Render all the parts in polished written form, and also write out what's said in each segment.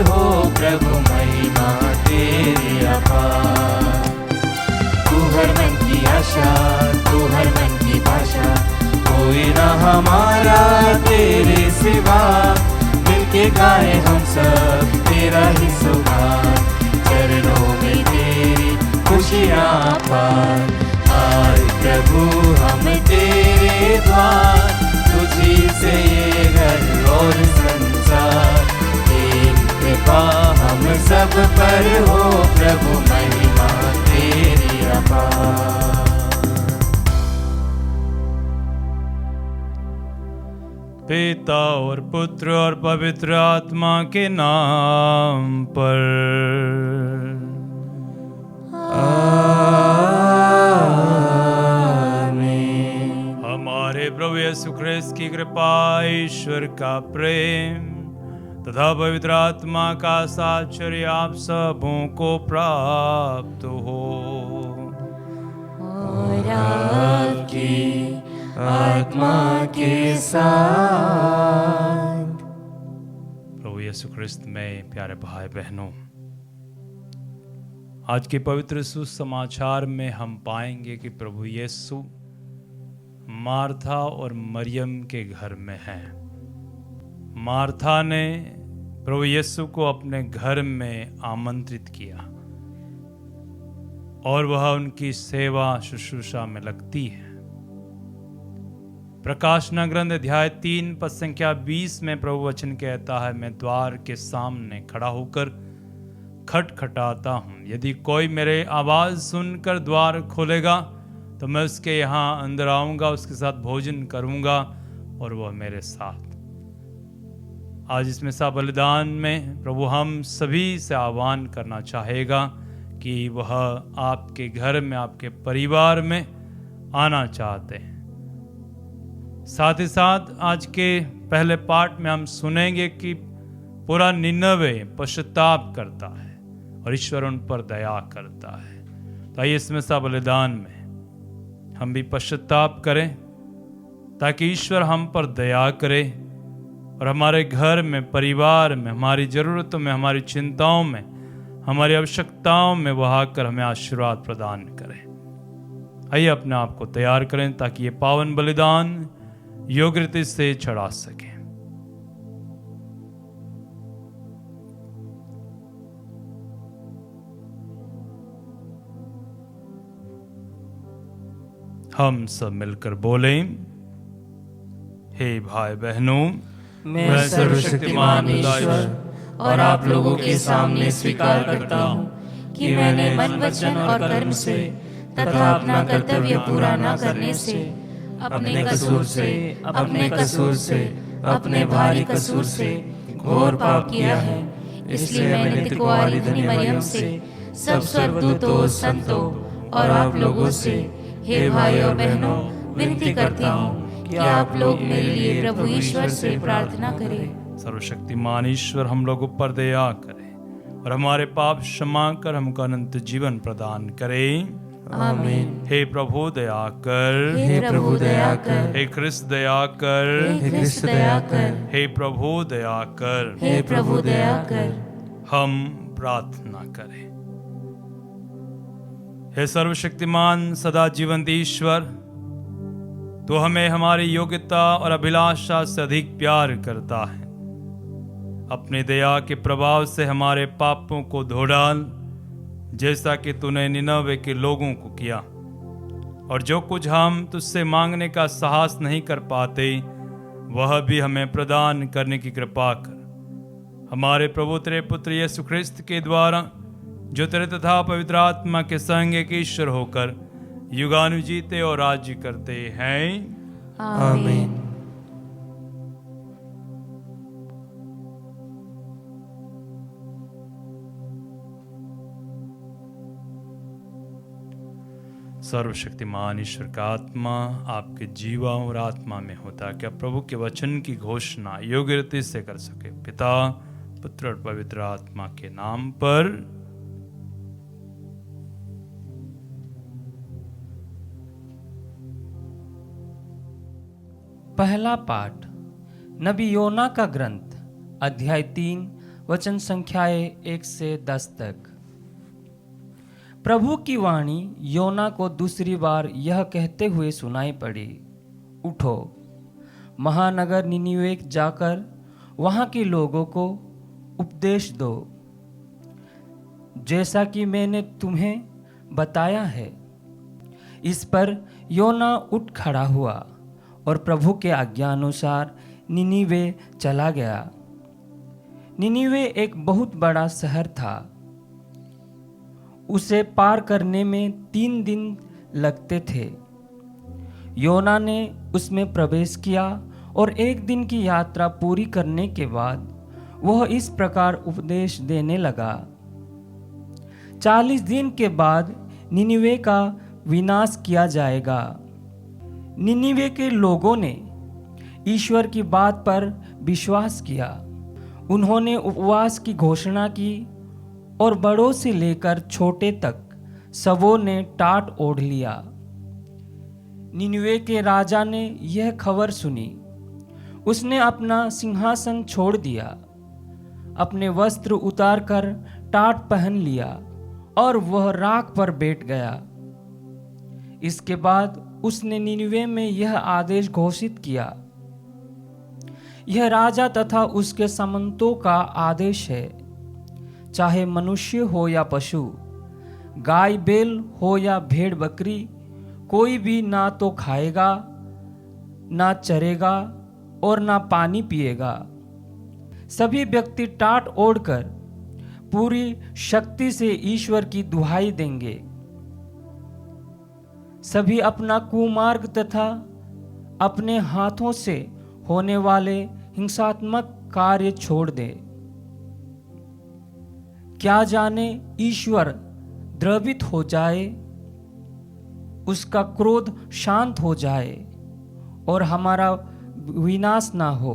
हो प्रभु महिमा तेरी अपार। तू हर मन की आशा, तू हर मन की भाषा, कोई ना हमारा तेरे सिवा। मिलके गाए हम सब तेरा ही सुभान, चरणों में तेरी खुशियाँ पार। आए प्रभु हम तेरे द्वार, तुझी से ये घर और संसार। तेरी कृपा हम सब पर हो प्रभु महिमा तेरी अपार। पिता और पुत्र और पवित्र आत्मा के नाम पर आमीन। हमारे प्रभु यीशु ख्रिस्त की कृपा, ईश्वर का प्रेम तथा पवित्र आत्मा का साहचर्य आप सबों को प्राप्त हो। और आपकी आत्मा के साथ। प्रभु यीशु ख्रिस्त में प्यारे भाई बहनों, आज के पवित्र सुसमाचार में हम पाएंगे कि प्रभु यीशु मार्था और मरियम के घर में हैं। मार्था ने प्रभु यीशु को अपने घर में आमंत्रित किया और वह उनकी सेवा शुश्रूषा में लगती है। प्रकाशना ग्रंथ अध्याय 3 पद संख्या 20 में प्रभु वचन कहता है, मैं द्वार के सामने खड़ा होकर खटखटाता हूँ। यदि कोई मेरे आवाज सुनकर द्वार खोलेगा तो मैं उसके यहाँ अंदर आऊंगा, उसके साथ भोजन करूंगा और वह मेरे साथ। आज इस मिसा बलिदान में प्रभु हम सभी से आह्वान करना चाहेगा कि वह आपके घर में, आपके परिवार में आना चाहते हैं। साथ ही साथ आज के पहले पाठ में हम सुनेंगे कि पूरा निनवे पश्चाताप करता है और ईश्वर उन पर दया करता है। तो आइए इस मिसा बलिदान में हम भी पश्चाताप करें ताकि ईश्वर हम पर दया करे और हमारे घर में, परिवार में, हमारी ज़रूरतों में, हमारी चिंताओं में, हमारी आवश्यकताओं में वह आकर हमें आशीर्वाद प्रदान करें। आइए अपने आप को तैयार करें ताकि ये पावन बलिदान योग्य रीति से चढ़ा सकें। हम सब मिलकर बोलें, हे भाई बहनों, मैं सर्वशक्तिमान ईश्वर और आप लोगों के सामने स्वीकार करता हूँ कि मैंने मन, वचन और कर्म से तथा अपना कर्तव्य पूरा न करने से, अपने कसूर से, अपने भारी कसूर से घोर पाप किया है। इसलिए मैं नित्य कुंवारी धनी मरियम से, सब स्वर्गदूतों, संतों और आप लोगों से, हे भाई और बहनों, विनती करती हूँ कि आप लोग मेरे लिए प्रभु ईश्वर से प्रार्थना करें। सर्वशक्तिमान ईश्वर हम लोगों पर दया करे और हमारे पाप क्षमा कर हमको अनंत जीवन प्रदान करे। आमीन। हे प्रभु दया कर, हे प्रभु दया कर, हे ख्रिस्त दया कर, हे ख्रिस्त दया कर, हे प्रभु दया कर। हे प्रभु दया कर। हम प्रार्थना करें। हे सर्वशक्तिमान सदा जीवंत ईश्वर, तो हमें हमारी योग्यता और अभिलाषा से अधिक प्यार करता है। अपने दया के प्रभाव से हमारे पापों को धो डाल, जैसा कि तूने निनवे के लोगों को किया। और जो कुछ हम तुझसे मांगने का साहस नहीं कर पाते, वह भी हमें प्रदान करने की कृपा कर। हमारे प्रभु तेरे पुत्र यीशु ख्रिस्त के द्वारा, जो तेरे तथा पवित्र आत्मा के संग एक ईश्वर होकर युगानु जीते और राज्य करते हैं। आमीन। सर्वशक्तिमान ईश्वर का आत्मा आपके जीवा और आत्मा में होता, क्या प्रभु के वचन की घोषणा योग्य रीति से कर सके। पिता, पुत्र और पवित्र आत्मा के नाम पर। पहला पाठ नबी योना का ग्रंथ, अध्याय 3 वचन संख्याएं 1 से 10 तक। प्रभु की वाणी योना को दूसरी बार यह कहते हुए सुनाई पड़ी, उठो, महानगर निनिवे जाकर वहां के लोगों को उपदेश दो, जैसा कि मैंने तुम्हें बताया है। इस पर योना उठ खड़ा हुआ और प्रभु के आज्ञानुसार निनिवे चला गया। निनिवे एक बहुत बड़ा शहर था। उसे पार करने में 3 दिन लगते थे। योना ने उसमें प्रवेश किया और 1 दिन की यात्रा पूरी करने के बाद वह इस प्रकार उपदेश देने लगा। 40 दिन के बाद निनिवे का विनाश किया जाएगा। निनिवे के लोगों ने ईश्वर की बात पर विश्वास किया। उन्होंने उपवास की घोषणा की और बड़ों से लेकर छोटे तक सबों ने टाट ओढ़ लिया। निनिवे के राजा ने यह खबर सुनी। उसने अपना सिंहासन छोड़ दिया, अपने वस्त्र उतारकर टाट पहन लिया और वह राख पर बैठ गया। इसके बाद उसने निनिवे में यह आदेश घोषित किया, यह राजा तथा उसके सामंतों का आदेश है, चाहे मनुष्य हो या पशु, गाय बैल हो या भेड़ बकरी, कोई भी ना तो खाएगा, ना चरेगा और ना पानी पिएगा। सभी व्यक्ति टाट ओढ़कर पूरी शक्ति से ईश्वर की दुहाई देंगे। सभी अपना कुमार्ग तथा अपने हाथों से होने वाले हिंसात्मक कार्य छोड़ दे। क्या जाने ईश्वर द्रवित हो जाए, उसका क्रोध शांत हो जाए और हमारा विनाश ना हो।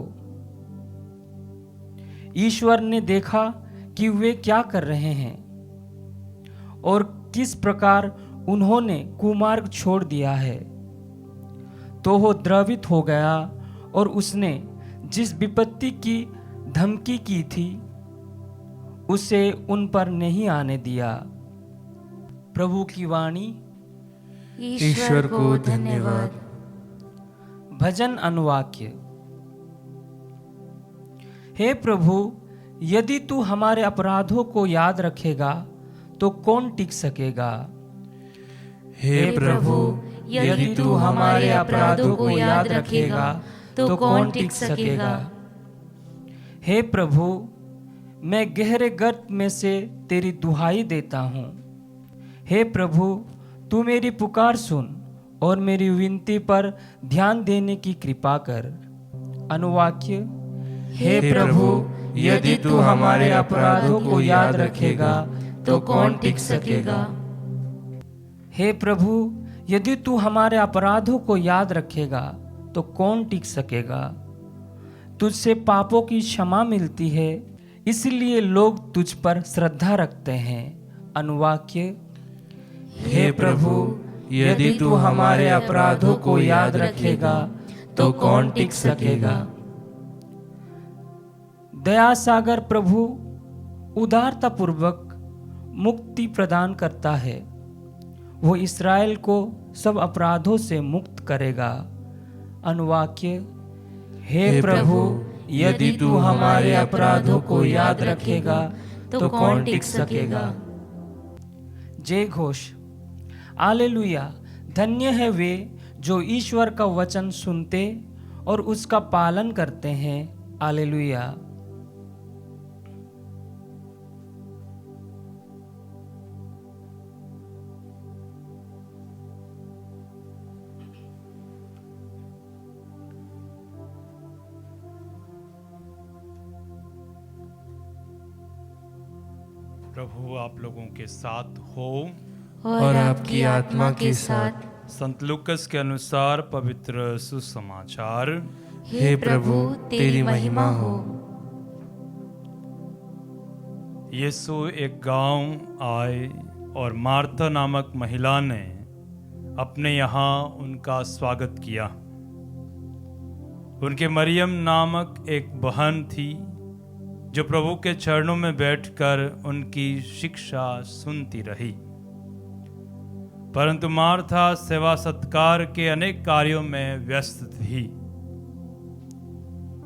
ईश्वर ने देखा कि वे क्या कर रहे हैं और किस प्रकार उन्होंने कुमार्ग छोड़ दिया है, तो वो द्रवित हो गया और उसने जिस विपत्ति की धमकी की थी उसे उन पर नहीं आने दिया। प्रभु की वाणी। ईश्वर को धन्यवाद। भजन अनुवाक्य। हे प्रभु, यदि तू हमारे अपराधों को याद रखेगा तो कौन टिक सकेगा। हे प्रभु, यदि तू हमारे अपराधों को याद रखेगा तो कौन टिक सकेगा। हे प्रभु, मैं गहरे गर्त में से तेरी दुहाई देता हूँ। हे प्रभु, तू मेरी पुकार सुन और मेरी विनती पर ध्यान देने की कृपा कर। अनुवाक्य। हे प्रभु, यदि तू हमारे अपराधों को याद रखेगा तो कौन टिक सकेगा। हे प्रभु, यदि तू हमारे अपराधों को याद रखेगा तो कौन टिक सकेगा। तुझसे पापों की क्षमा मिलती है, इसलिए लोग तुझ पर श्रद्धा रखते हैं। अनुवाक्य। हे प्रभु, यदि तू हमारे अपराधों को याद रखेगा तो कौन टिक सकेगा। दया सागर प्रभु उदारता पूर्वक मुक्ति प्रदान करता है। वो इस्राएल को सब अपराधों से मुक्त करेगा। अनुवाक्य। हे प्रभु, यदि तू हमारे अपराधों को याद रखेगा तो कौन टिक सकेगा। जय घोष। हालेलुया। धन्य है वे जो ईश्वर का वचन सुनते और उसका पालन करते हैं। हालेलुया। प्रभु आप लोगों के साथ हो और आपकी आत्मा के साथ। संत लूकस के अनुसार पवित्र सुसमाचार। हे प्रभु, तेरी महिमा हो। यीशु एक गांव आए और मार्था नामक महिला ने अपने यहाँ उनका स्वागत किया। उनके मरियम नामक एक बहन थी जो प्रभु के चरणों में बैठकर उनकी शिक्षा सुनती रही। परंतु मार्था सेवा सत्कार के अनेक कार्यों में व्यस्त थी।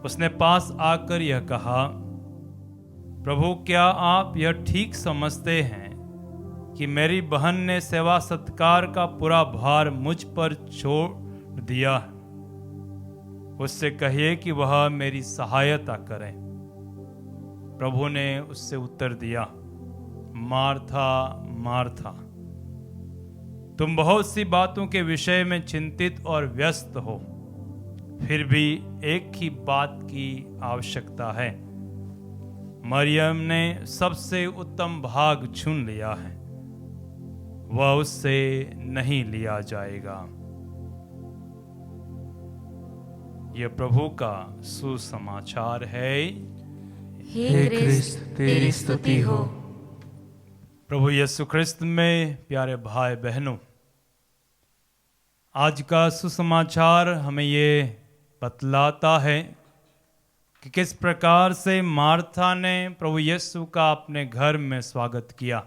उसने पास आकर यह कहा, प्रभु, क्या आप यह ठीक समझते हैं कि मेरी बहन ने सेवा सत्कार का पूरा भार मुझ पर छोड़ दिया है? उससे कहिए कि वह मेरी सहायता करे। प्रभु ने उससे उत्तर दिया, मार्था मार्था, तुम बहुत सी बातों के विषय में चिंतित और व्यस्त हो, फिर भी एक ही बात की आवश्यकता है। मरियम ने सबसे उत्तम भाग चुन लिया है, वह उससे नहीं लिया जाएगा। यह प्रभु का सुसमाचार है। हे क्रिस्त, तेरी स्तुति हो। प्रभु यीशु ख्रिस्त में प्यारे भाई बहनों, आज का सुसमाचार हमें ये बतलाता है कि किस प्रकार से मार्था ने प्रभु यीशु का अपने घर में स्वागत किया,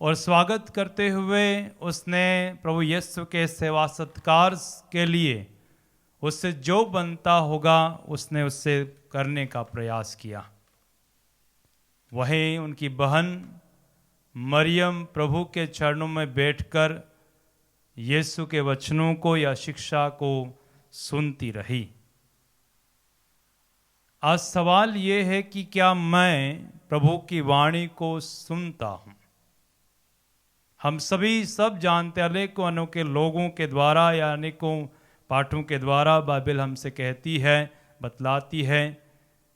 और स्वागत करते हुए उसने प्रभु यीशु के सेवा सत्कार के लिए उससे जो बनता होगा उसने उससे करने का प्रयास किया। वहीं उनकी बहन मरियम प्रभु के चरणों में बैठकर यीशु के वचनों को या शिक्षा को सुनती रही। आज सवाल ये है कि क्या मैं प्रभु की वाणी को सुनता हूँ? हम सभी सब जानते हैं, अनेकों अनोखे लोगों के द्वारा या अनेकों पाठों के द्वारा बाइबल हमसे कहती है, बतलाती है।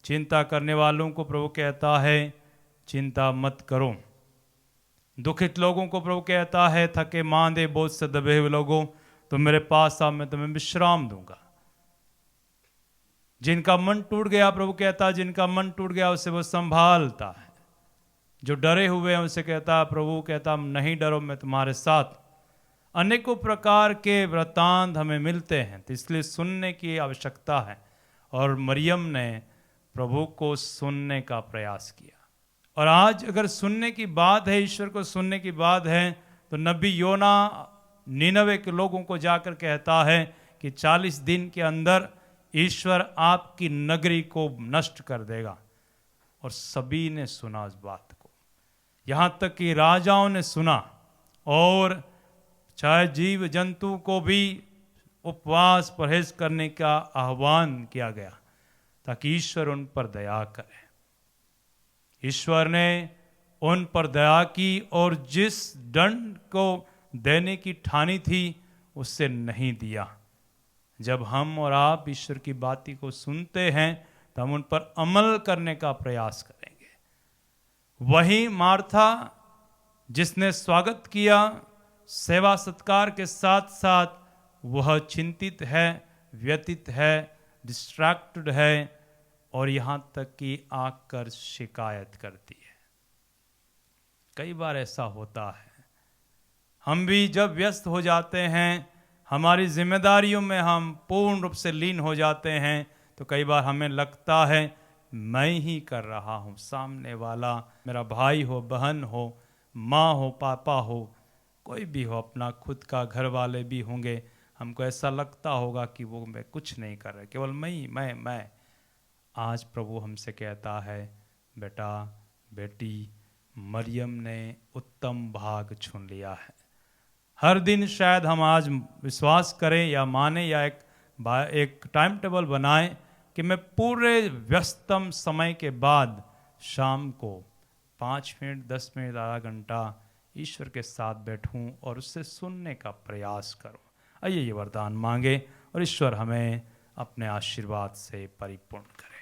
चिंता करने वालों को प्रभु कहता है चिंता मत करो। दुखित लोगों को प्रभु कहता है, थके मांदे बोझ से दबे हुए लोगों, तुम मेरे पास आओ, मैं तुम्हें विश्राम दूंगा। जिनका मन टूट गया, प्रभु कहता है जिनका मन टूट गया उसे वो संभालता है। जो डरे हुए हैं उसे कहता है, प्रभु कहता नहीं डरो, मैं तुम्हारे साथ। अनेकों प्रकार के वृत्तांत हमें मिलते हैं, तो इसलिए सुनने की आवश्यकता है। और मरियम ने प्रभु को सुनने का प्रयास किया। और आज अगर सुनने की बात है, ईश्वर को सुनने की बात है, तो नबी योना नीनवे के लोगों को जाकर कहता है कि 40 दिन के अंदर ईश्वर आपकी नगरी को नष्ट कर देगा। और सभी ने सुना उस बात को, यहाँ तक कि राजाओं ने सुना, और चाहे जीव जंतु को भी उपवास परहेज करने का आह्वान किया गया ताकि ईश्वर उन पर दया करे। ईश्वर ने उन पर दया की और जिस दंड को देने की ठानी थी उससे नहीं दिया। जब हम और आप ईश्वर की बाती को सुनते हैं तो हम उन पर अमल करने का प्रयास करेंगे। वही मार्था जिसने स्वागत किया, सेवा सत्कार के साथ साथ वह चिंतित है, व्यतीत है, डिस्ट्रैक्टेड है, और यहाँ तक कि आकर शिकायत करती है। कई बार ऐसा होता है, हम भी जब व्यस्त हो जाते हैं, हमारी जिम्मेदारियों में हम पूर्ण रूप से लीन हो जाते हैं, तो कई बार हमें लगता है मैं ही कर रहा हूँ, सामने वाला मेरा भाई हो, बहन हो, माँ हो, पापा हो, कोई भी हो, अपना खुद का घर वाले भी होंगे, हमको ऐसा लगता होगा कि वो मैं कुछ नहीं कर रहा, केवल मैं। आज प्रभु हमसे कहता है, बेटा बेटी, मरियम ने उत्तम भाग चुन लिया है। हर दिन शायद हम आज विश्वास करें या माने या एक टाइम टेबल बनाएं कि मैं पूरे व्यस्तम समय के बाद शाम को 5 मिनट, 10 मिनट, आधा घंटा ईश्वर के साथ बैठूं और उससे सुनने का प्रयास करूं। आइए ये वरदान मांगे और ईश्वर हमें अपने आशीर्वाद से परिपूर्ण करे।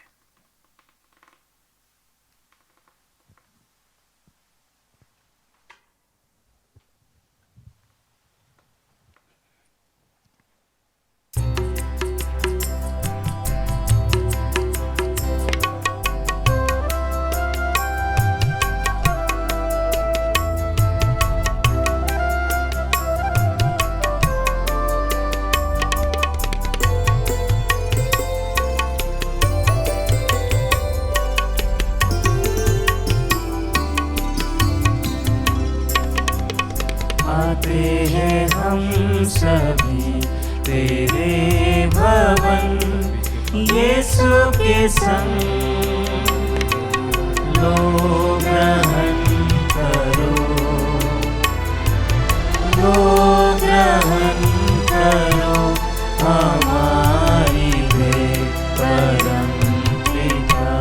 सभी तेरे भवन यीशु के संग लो ग्रहण करो, लो ग्रहण करो हमारी वे परम पिता।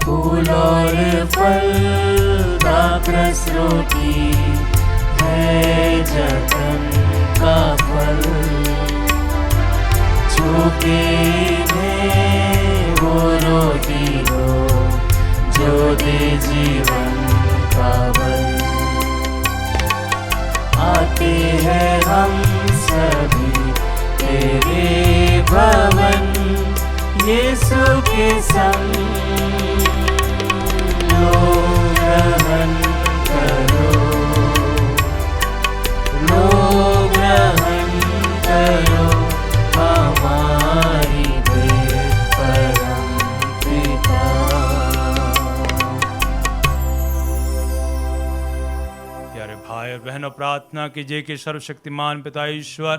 फूल और फल दाखरस रोटी है जतन का फल, छूके वो रोटी हो जो दे जीवन का बल। आते हैं हम सभी तेरे भवन यीशु के संग लो ग्रहण करो, लो ग्रहण करो हमारी वे परम पिता। प्यारे भाई और बहनों, प्रार्थना कीजिए कि सर्वशक्तिमान पिता ईश्वर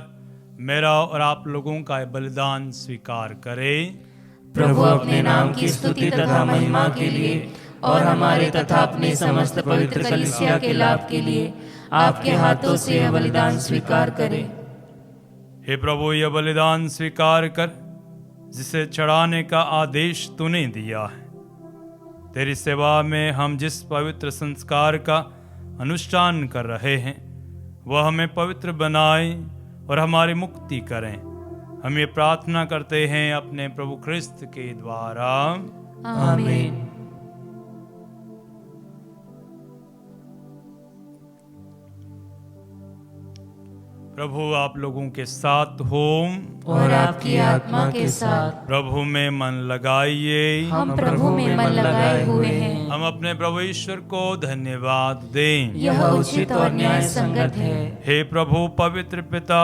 मेरा और आप लोगों का बलिदान स्वीकार करे। प्रभु अपने नाम की स्तुति तथा महिमा के लिए और हमारे तथा अपने समस्त पवित्र कलीसिया के लाभ के लिए आपके हाथों से यह बलिदान स्वीकार करें। हे प्रभु, यह बलिदान स्वीकार कर जिसे चढ़ाने का आदेश तूने दिया है। तेरी सेवा में हम जिस पवित्र संस्कार का अनुष्ठान कर रहे हैं वह हमें पवित्र बनाए और हमारी मुक्ति करें। हम ये प्रार्थना करते हैं अपने प्रभु ख्रिस्त के द्वारा, आमीन। प्रभु आप लोगों के साथ हो और आपकी आत्मा के साथ। प्रभु में मन लगाइए। हम प्रभु में मन लगाए हुए हैं। हम अपने प्रभु ईश्वर को धन्यवाद दें। यह उचित और न्याय संगत है। हे प्रभु पवित्र पिता,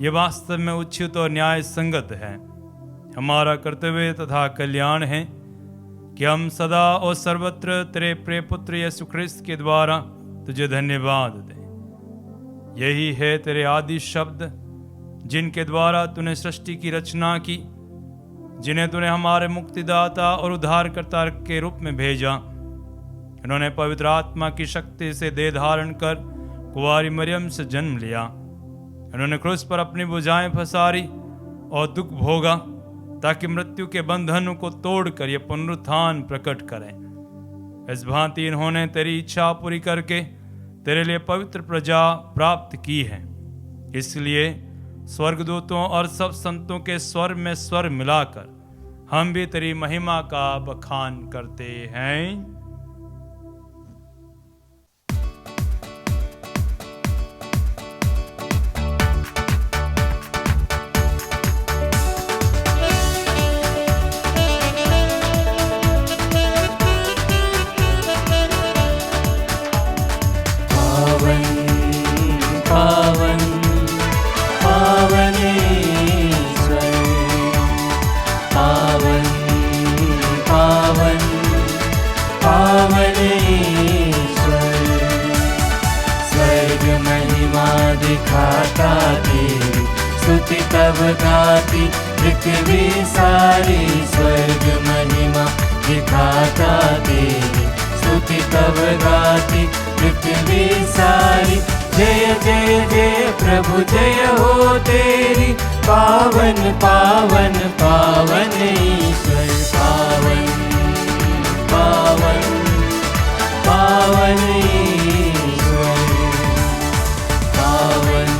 ये वास्तव में उचित और न्याय संगत है। हमारा कर्तव्य तथा कल्याण है कि हम सदा और सर्वत्र तेरे प्रिय पुत्र यीशु ख्रिस्त के द्वारा तुझे धन्यवाद दें। यही है तेरे आदि शब्द जिनके द्वारा तूने सृष्टि की रचना की, जिन्हें तूने हमारे मुक्तिदाता और उद्धारकर्ता के रूप में भेजा। इन्होंने पवित्र आत्मा की शक्ति से देह धारण कर कुंवारी मरियम से जन्म लिया। इन्होंने क्रूस पर अपनी भुजाएं पसारी और दुख भोगा ताकि मृत्यु के बंधनों को तोड़कर यह पुनरुत्थान प्रकट करें। इस भांति इन्होंने तेरी इच्छा पूरी करके तेरे लिए पवित्र प्रजा प्राप्त की है। इसलिए स्वर्गदूतों और सब संतों के स्वर में स्वर मिलाकर हम भी तेरी महिमा का बखान करते हैं। पावन पावनेश्वर, पावन पावन पावनेश्वर। स्वर्ग महिमा दिखाता तेरी स्तुति तब गाती पृथ्वी सारी। स्वर्ग महिमा दिखाता तेरी स्तुति तब गाती पृथ्वी सारी। जय जय जय प्रभु जय हो तेरी, पावन पावन पावन ईश्वर। पावन पावन पावन ईश्वर, पावन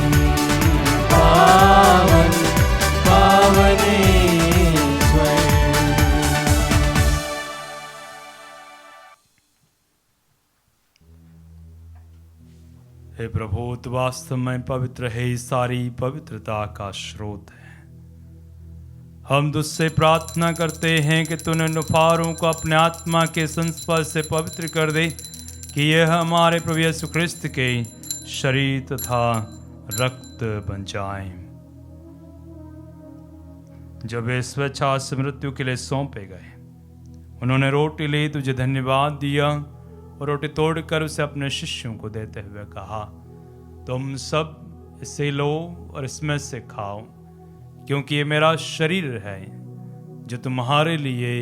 पावन पावन ईश्वर। हे प्रभु, तू वास्तव में पवित्र है, सारी पवित्रता का स्रोत है। हम तुझसे प्रार्थना करते हैं कि तूने नुफारों को अपने आत्मा के संस्पर्श से पवित्र कर दे, कि यह हमारे प्रभु यीशु ख्रिस्त के शरीर तथा रक्त बन जाएं। जब वे स्वेच्छा से मृत्यु के लिए सौंपे गए, उन्होंने रोटी ली, तुझे धन्यवाद दिया और रोटी तोड़कर उसे अपने शिष्यों को देते हुए कहा, तुम सब इसे लो और इसमें से खाओ, क्योंकि ये मेरा शरीर है जो तुम्हारे लिए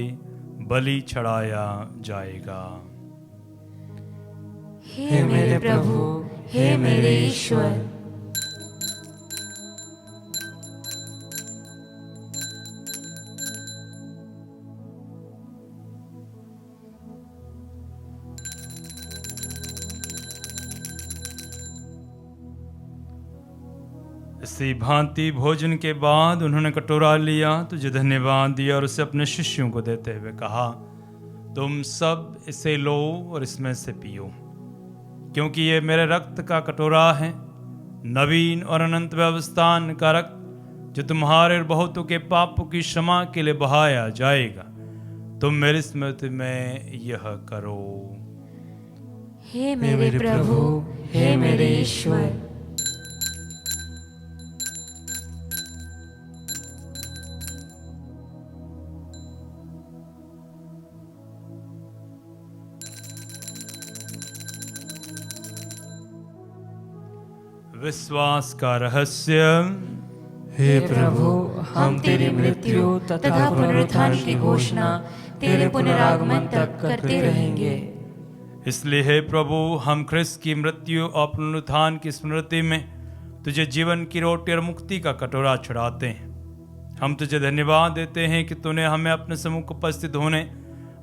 बलि चढ़ाया जाएगा। हे मेरे प्रभु, हे मेरे ईश्वर। इसी भांति भोजन के बाद उन्होंने कटोरा लिया, तुझे धन्यवाद दिया और उसे अपने शिष्यों को देते हुए कहा, तुम सब इसे लो और इसमें से पियो, क्योंकि ये मेरे रक्त का कटोरा है, नवीन और अनंत व्यवस्थान का रक्त, जो तुम्हारे और बहुतों के पापों की क्षमा के लिए बहाया जाएगा। तुम मेरी स्मृति में यह करो। हे मेरे प्रभु, हे मेरे ईश्वर। विश्वास का रहस्य। हे प्रभु, हम तेरी मृत्यु तथा पुनरुत्थान की घोषणा तेरे पुनरागमन तक करते रहेंगे। इसलिए हे प्रभु, हम ख्रिस्त की मृत्यु और पुनरुत्थान की स्मृति में तुझे जीवन की रोटी और मुक्ति का कटोरा चढ़ाते हैं। हम तुझे धन्यवाद देते हैं कि तूने हमें अपने सम्मुख उपस्थित होने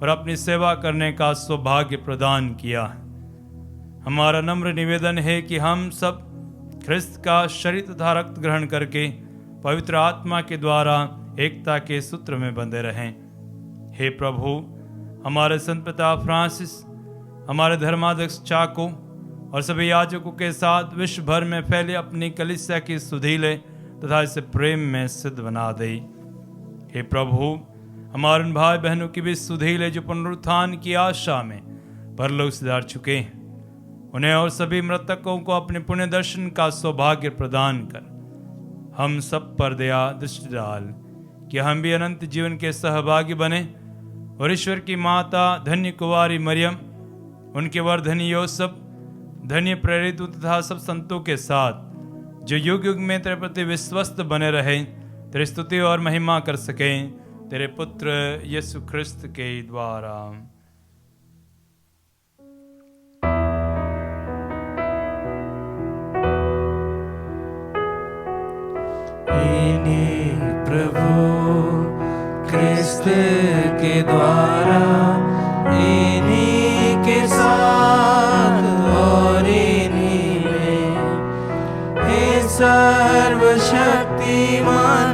और अपनी सेवा करने का सौभाग्य प्रदान किया है। हमारा नम्र निवेदन है कि हम सब ख्रिस्त का शरीर तथा रक्त ग्रहण करके पवित्र आत्मा के द्वारा एकता के सूत्र में बंधे रहें। हे प्रभु, हमारे संत पिता फ्रांसिस, हमारे धर्माध्यक्ष चाको और सभी याजकों के साथ विश्व भर में फैले अपनी कलीसिया की सुधीले तथा इसे प्रेम में सिद्ध बना दे। हे प्रभु, हमारे उन भाई बहनों की भी सुधीले जो पुनरुत्थान की आशा में परलोक सिधार चुके हैं, उन्हें और सभी मृतकों को अपने पुण्य दर्शन का सौभाग्य प्रदान कर हम सब पर दया दृष्टि डाल कि हम भी अनंत जीवन के सहभागी बने और ईश्वर की माता धन्य कुंवारी मरियम, उनके वर धन्य योसेफ, धन्य प्रेरित तथा सब संतों के साथ जो युग युग में तेरे प्रति विश्वस्त बने रहे, तेरी स्तुति और महिमा कर सकें, तेरे पुत्र यीशु ख्रिस्त के द्वारा। प्रभु ख्रिस्त के द्वारा, इन्हीं के साथ और इन्हीं में, हे सर्वशक्तिमान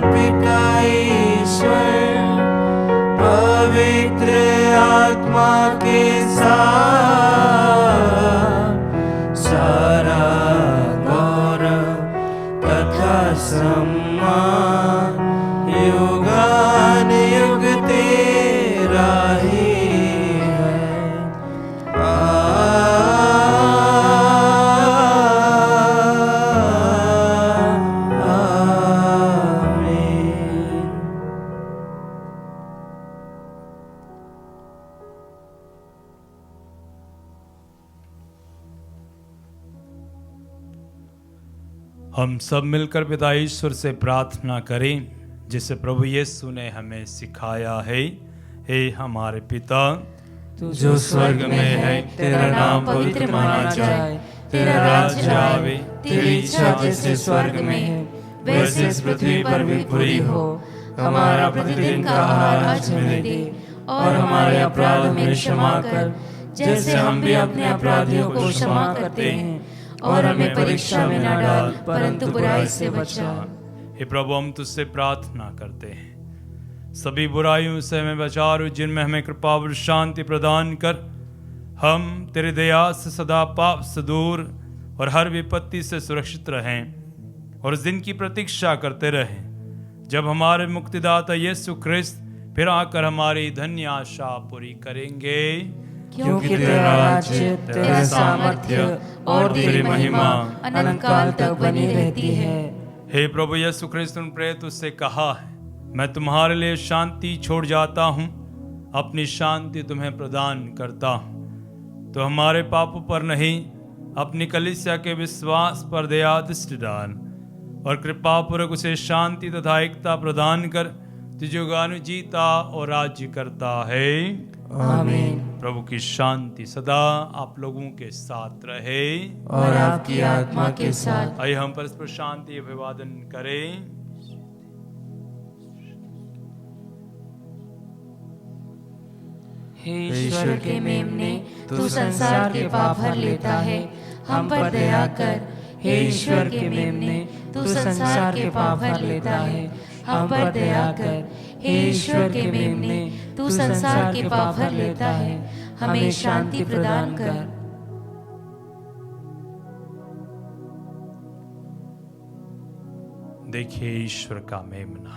पिता ईश्वर, पवित्र आत्मा के साथ सारा गौरव तथा सम्मान युगान युग तेरा ही है। आमीन। हम सब मिलकर पिता ईश्वर से प्रार्थना करें, जिसे प्रभु यीशु ने हमें सिखाया है। हे हमारे पिता, तू जो स्वर्ग में है, तेरा नाम पवित्र माना जाए, तेरा राज्य आवे, तेरी इच्छा जैसे स्वर्ग में है वैसे इस पृथ्वी पर भी पूरी हो। हमारा प्रतिदिन का आहार आज हमें दे, और हमारे अपराध हमें क्षमा कर, जैसे हम भी अपने अपराधियों को क्षमा करते हैं, और हमें परीक्षा में न डाल, परंतु बुराई से बचा। हे प्रभु, हम तुझसे प्रार्थना करते हैं, सभी बुराइयों से हमें बचा और जिनमें हमें कृपा और शांति प्रदान कर, हम तेरी दया से सदा पाप से दूर और हर विपत्ति से सुरक्षित रहें और उस दिन की प्रतीक्षा करते रहें जब हमारे मुक्तिदाता यीशु ख्रिस्त फिर आकर हमारी धन्य आशा पूरी करेंगे। क्योंकि तेरा राज्य, तेरा सामर्थ्य और तेरी महिमा अनंत काल तक बनी रहती है। हे प्रभु यीशु ख्रिस्त, उन प्रेरित उससे कहा है, मैं तुम्हारे लिए शांति छोड़ जाता हूँ, अपनी शांति तुम्हें प्रदान करता हूँ। तो हमारे पापों पर नहीं अपनी कलीसिया के विश्वास पर दया दृष्टि डाल और कृपा पूर्वक उसे शांति तथा एकता प्रदान कर, जो गानु जीता और राज्य करता है। आमीन। प्रभु की शांति सदा आप लोगों के साथ रहे और आपकी आत्मा के साथ। आइए हम परस्पर शांति अभिवादन करें। हे ईश्वर के मेमने, तू संसार के पाप हर लेता है, हम पर दया कर। हे ईश्वर के मेमने, तू संसार के पाप हर लेता है, हम पर दया कर। हे ईश्वर के मेमने, तू संसार के पाप हर लेता है, हमें शांति प्रदान कर। देखिए ईश्वर का मेमना,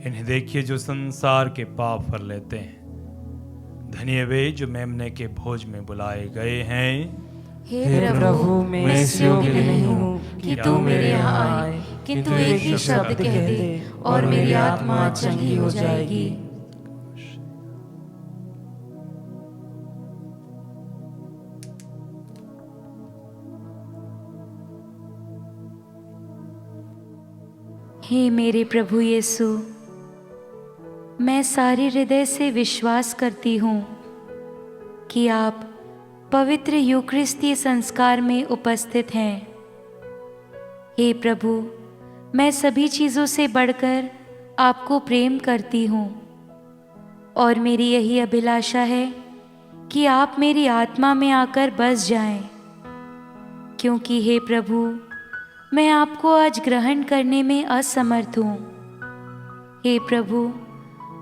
इन्हें देखिए जो संसार के पाप हर लेते हैं। धन्य वे जो मेमने के भोज में बुलाए गए हैं। हे प्रभु, मैं इस योग्य नहीं हूँ कि तू मेरे यहाँ आए, किंतु एक ही शब्द कह दे और मेरी आत्मा चंगी हो जाएगी। हे मेरे प्रभु यीशु, मैं सारे हृदय से विश्वास करती हूँ कि आप पवित्र यूकरिस्तीय संस्कार में उपस्थित हैं। हे प्रभु, मैं सभी चीज़ों से बढ़कर आपको प्रेम करती हूँ और मेरी यही अभिलाषा है कि आप मेरी आत्मा में आकर बस जाएं, क्योंकि हे प्रभु, मैं आपको आज ग्रहण करने में असमर्थ हूँ। हे प्रभु,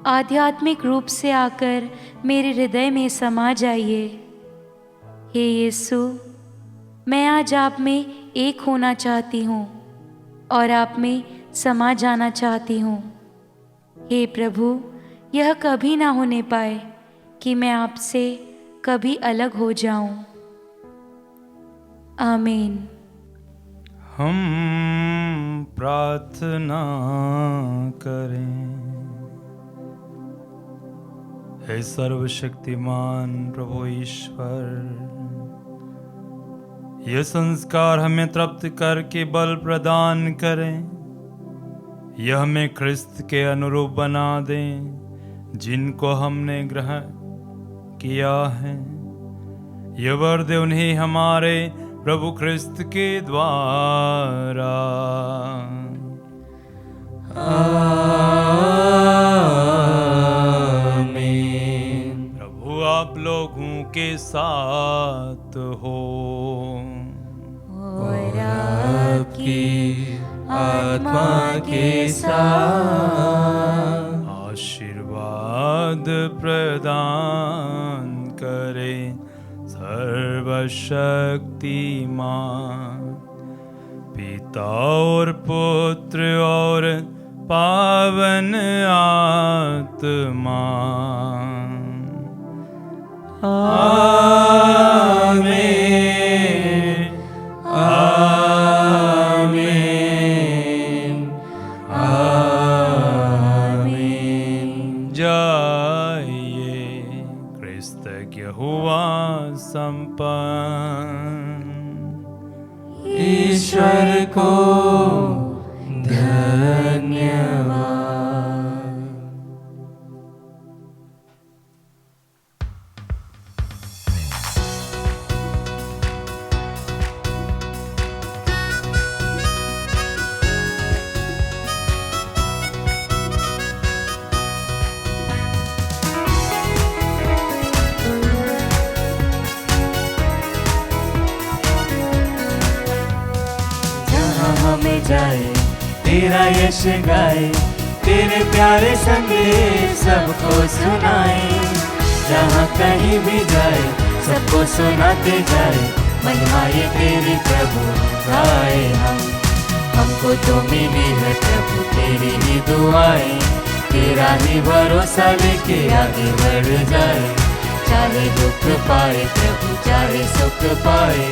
आध्यात्मिक रूप से आकर मेरे हृदय में समा जाइए। हे यीशु, मैं आज आप में एक होना चाहती हूँ और आप में समा जाना चाहती हूँ। हे प्रभु, यह कभी ना होने पाए कि मैं आपसे कभी अलग हो जाऊं। आमीन। हम प्रार्थना करें। हे सर्वशक्तिमान प्रभु ईश्वर, यह संस्कार हमें तृप्त करके बल प्रदान करें। यह हमें ख्रिस्त के अनुरूप बना दें जिनको हमने ग्रहण किया है। यह वर दे उन्हें हमारे प्रभु ख्रिस्त के द्वारा। आमीन। प्रभु आप लोगों के साथ हो और आपकी आत्मा के साथ। आशीर्वाद प्रदान करे सर्वशक्तिमान पिता और पुत्र और पावन आत्मा। आमीन। आमीन। आमीन। जाइए, कृतज्ञ हुआ संपन्न। ईश्वर को धन्यवाद। जाए तेरा यश गाए, तेरे प्यारे संदेश सबको सुनाए। जहाँ कहीं भी जाए सबको सुनाते जाए, महिमाएं तेरी प्रभु गाए हम। हमको तो मिली है प्रभु तेरी ही दुआएं, तेरा ही भरोसा लेके आगे बढ़ जाए। चाहे दुख पाए प्रभु चाहे सुख पाए,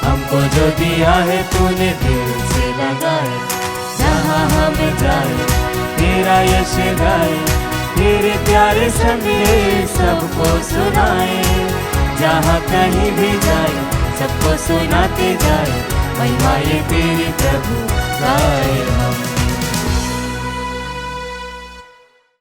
हमको जो दिया है तूने दिल से लगाए। जहाँ हम जाए तेरा यश गाए, तेरे प्यारे संदेश सबको सुनाए। जहाँ कहीं भी जाए सबको सुनाते जाए, महिमा ये तेरी प्रभु गाए हम।